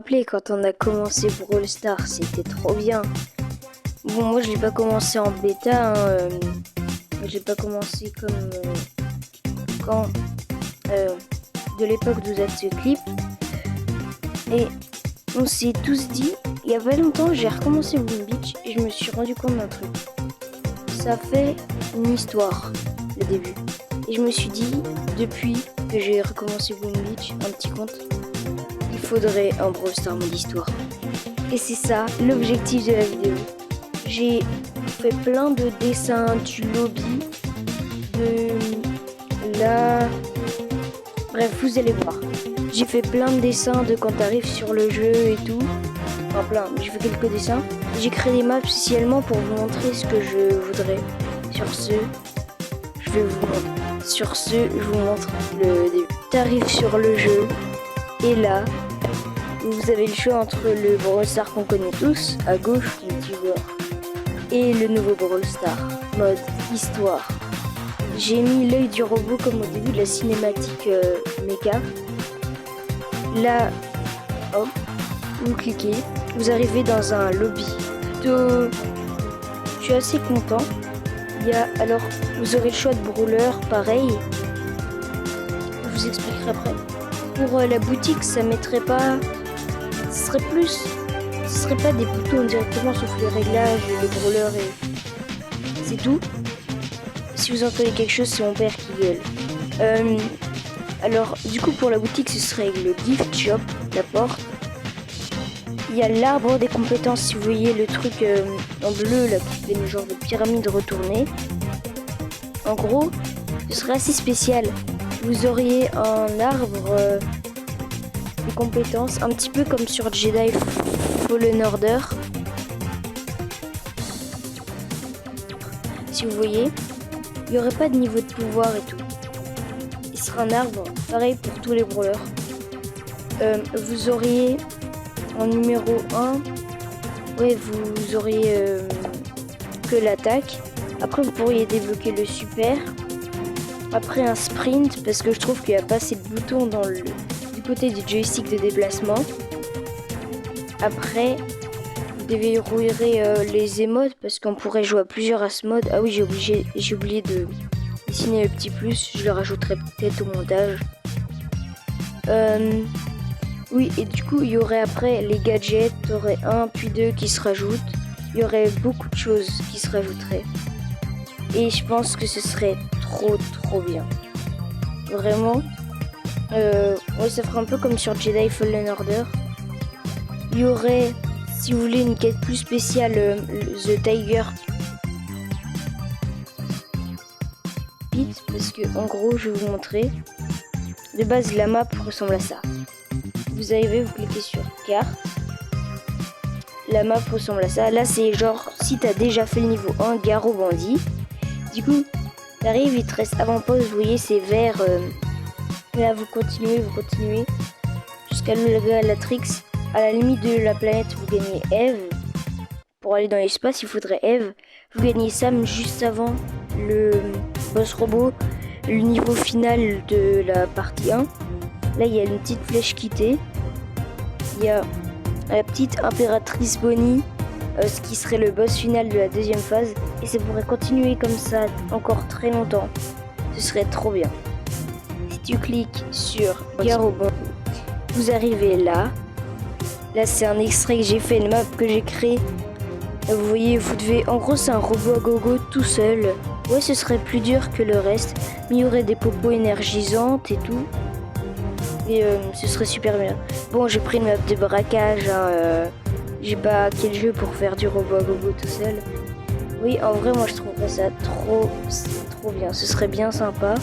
rappelez quand on a commencé Brawl Stars, c'était trop bien. Bon, moi je l'ai pas commencé en bêta, hein, j'ai pas commencé comme quand de l'époque d'où date ce clip. Et on s'est tous dit, il y a pas longtemps, j'ai recommencé Boom Beach et je me suis rendu compte d'un truc. Ça fait une histoire, le début. Et je me suis dit, depuis que j'ai recommencé Boom Beach, un petit compte, il faudrait un Brawl Stars mode histoire. Et c'est ça l'objectif de la vidéo. J'ai fait plein de dessins du lobby, de la... Bref, vous allez voir. J'ai fait plein de dessins de quand t'arrives sur le jeu et tout. Enfin plein, j'ai fait quelques dessins. J'ai créé des maps spécialement pour vous montrer ce que je voudrais. Sur ce, je vous montre le début. T'arrives sur le jeu et là, vous avez le choix entre le Brawl Stars qu'on connaît tous, à gauche, le petit joueur, et le nouveau Brawl Stars, mode histoire. J'ai mis l'œil du robot comme au début de la cinématique méca. Là, hop, vous cliquez, vous arrivez dans un lobby. Plutôt, je suis assez content. Alors, vous aurez le choix de brawler, pareil. Je vous expliquerai après. Pour la boutique, ça mettrait pas... Ce serait pas des boutons directement, sauf les réglages, les brawlers et... C'est tout. Si vous entendez quelque chose, c'est mon père qui gueule. Alors, du coup, pour la boutique, ce serait le gift shop, la porte. Il y a l'arbre des compétences, si vous voyez le truc en bleu, là, qui fait une genre de pyramide retournée. En gros, ce serait assez spécial. Vous auriez un arbre de compétences, un petit peu comme sur Jedi Fallen Order. Si vous voyez, il n'y aurait pas de niveau de pouvoir et tout. Il sera un arbre, pareil pour tous les brawlers. Vous auriez en numéro 1, ouais, vous auriez que l'attaque. Après, vous pourriez débloquer le super. Après, un sprint, parce que je trouve qu'il n'y a pas assez de boutons du côté du joystick de déplacement. Après, vous déverrouillerez les émotes, parce qu'on pourrait jouer à plusieurs à ce mode. Ah oui, j'ai oublié de dessiner le petit plus, je le rajouterai peut-être au montage. Oui, et du coup, il y aurait après les gadgets, il y aurait 1 puis 2 qui se rajoutent. Il y aurait beaucoup de choses qui se rajouteraient. Et je pense que ce serait trop bien. Vraiment. Ouais, ça ferait un peu comme sur Jedi Fallen Order. Il y aurait, si vous voulez, une quête plus spéciale, The Tiger Pit, parce que en gros, je vais vous montrer. De base, la map ressemble à ça. Vous arrivez, vous cliquez sur carte. La map ressemble à ça. Là, c'est genre, si t'as déjà fait le niveau 1, gare au bandit. Du coup, t'arrives, il te reste avant-pause, vous voyez, c'est vert. Là, vous continuez, jusqu'à le Galatrix. À la limite de la planète, vous gagnez Eve. Pour aller dans l'espace, il faudrait Eve. Vous gagnez Sam juste avant le boss robot, le niveau final de la partie 1. Là, il y a une petite flèche quittée. Il y a la petite impératrice Bonnie, ce qui serait le boss final de la deuxième phase. Et ça pourrait continuer comme ça encore très longtemps. Ce serait trop bien. Si tu cliques sur Garobon, vous arrivez là. Là, c'est un extrait que j'ai fait, une map que j'ai créée. Vous voyez, vous devez... En gros, c'est un robot à gogo tout seul. Ouais, ce serait plus dur que le reste. Mais il y aurait des popos énergisantes et tout. Et ce serait super bien. Bon, j'ai pris une map de braquage. Hein, j'ai pas quel jeu pour faire du robot à gogo tout seul. Oui, en vrai, moi, je trouverais ça trop bien. Ce serait bien sympa.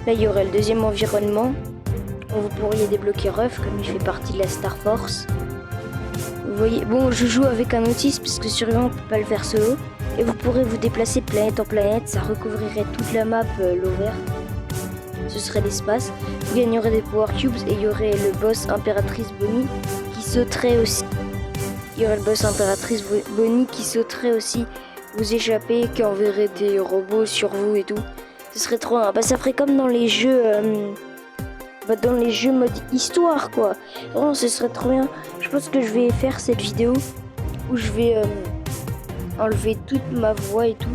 Là, il y aurait le deuxième environnement. Vous pourriez débloquer Ruff, comme il fait partie de la Star Force. Vous voyez, bon, je joue avec un autiste, puisque survivant, on ne peut pas le faire solo. Et vous pourrez vous déplacer de planète en planète, ça recouvrirait toute la map, l'eau verte. Ce serait l'espace. Vous gagnerez des Power Cubes et il y aurait le boss Impératrice Bonnie qui sauterait aussi. Il y aurait le boss Impératrice Bonnie qui sauterait aussi, vous échapper, qui enverrait des robots sur vous et tout. Ce serait trop bien. Bah, ça ferait comme dans les jeux bah, dans les jeux mode histoire quoi. Vraiment ce serait trop bien. Je pense que je vais faire cette vidéo où je vais enlever toute ma voix et tout.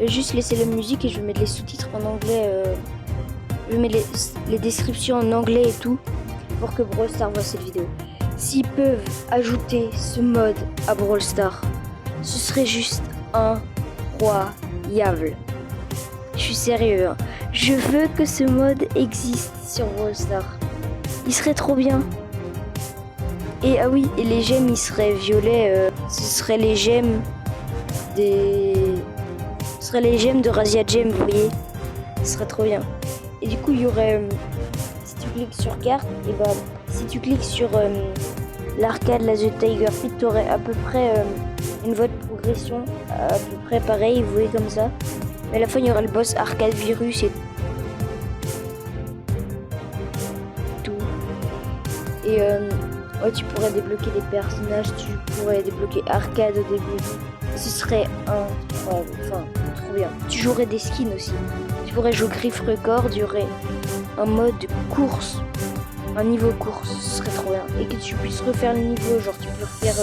Et juste laisser la musique et je vais mettre les sous-titres en anglais. Je vais mettre les descriptions en anglais et tout pour que Brawl Stars voit cette vidéo. S'ils peuvent ajouter ce mode à Brawl Stars, ce serait juste incroyable. Je suis sérieux, hein. Je veux que ce mode existe sur Brawl Stars. Il serait trop bien. Et ah oui, et les gemmes, ils seraient violets. Ce seraient les gemmes Ce seraient les gemmes de Razia Gem, vous voyez. Ce serait trop bien. Et du coup, il y aurait... si tu cliques sur carte, et bah... si tu cliques sur l'arcade, la The Tiger Pit, tu aurais à peu près une voie de progression. À peu près pareil, vous voyez comme ça. Mais à la fin, il y aura le boss Arcade Virus et tout. Et ouais, tu pourrais débloquer des personnages, tu pourrais débloquer Arcade au début. Ce serait incroyable, enfin, trop bien. Tu jouerais des skins aussi. Tu pourrais jouer Griff Record, il y aurait un mode course, un niveau course, ce serait trop bien. Et que tu puisses refaire le niveau, genre tu peux faire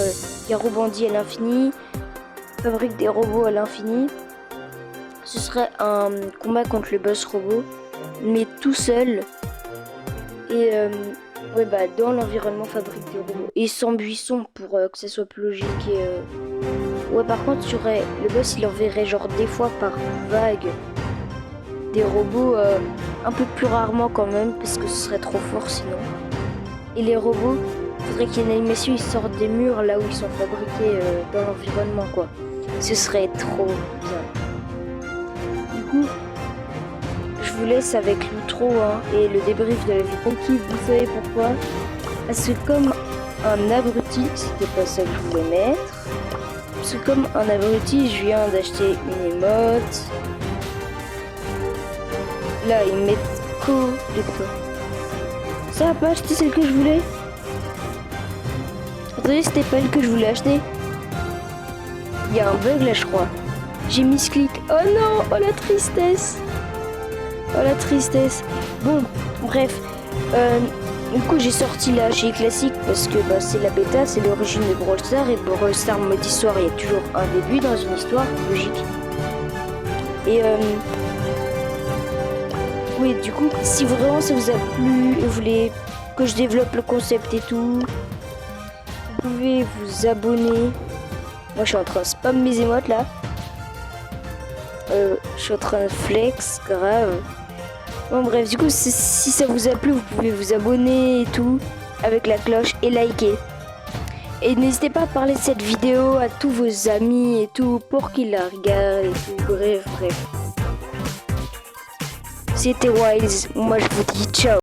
Garo Bandit à l'infini, fabrique des robots à l'infini. Ce serait un combat contre le boss robot, mais tout seul. Et ouais, bah, dans l'environnement fabrique des robots. Et sans buisson pour que ça soit plus logique. Et, ouais, par contre, le boss il enverrait genre des fois par vague des robots un peu plus rarement quand même, parce que ce serait trop fort sinon. Et les robots, il faudrait qu'il y ait une animation, ils sortent des murs là où ils sont fabriqués dans l'environnement quoi. Ce serait trop bien. Du coup, je vous laisse avec l'outro et le débrief de la vidéo. Ok, vous savez pourquoi? Parce que comme un abruti, c'était pas ça que je voulais mettre. Parce que comme un abruti, je viens d'acheter une émote. Là, ils mettent de quoi. Ça a pas acheté celle que je voulais. Attendez, c'était pas elle que je voulais acheter. Il y a un bug là, je crois. J'ai mis ce clic. Oh non, oh la tristesse. Oh la tristesse. Bon, bref. Du coup, j'ai sorti là chez Classique parce que bah, c'est la bêta, c'est l'origine de Brawl Stars. Et Brawl Stars mode histoire, il y a toujours un début dans une histoire, logique. Et oui, du coup, si vraiment ça vous a plu et vous voulez que je développe le concept et tout, vous pouvez vous abonner. Moi, je suis en train de spam mes émotes là. Je suis en train de flex, grave. Bon, bref, du coup, si ça vous a plu, vous pouvez vous abonner et tout, avec la cloche et liker. Et n'hésitez pas à parler de cette vidéo à tous vos amis et tout, pour qu'ils la regardent et tout. Bref. C'était Wiles, moi je vous dis ciao.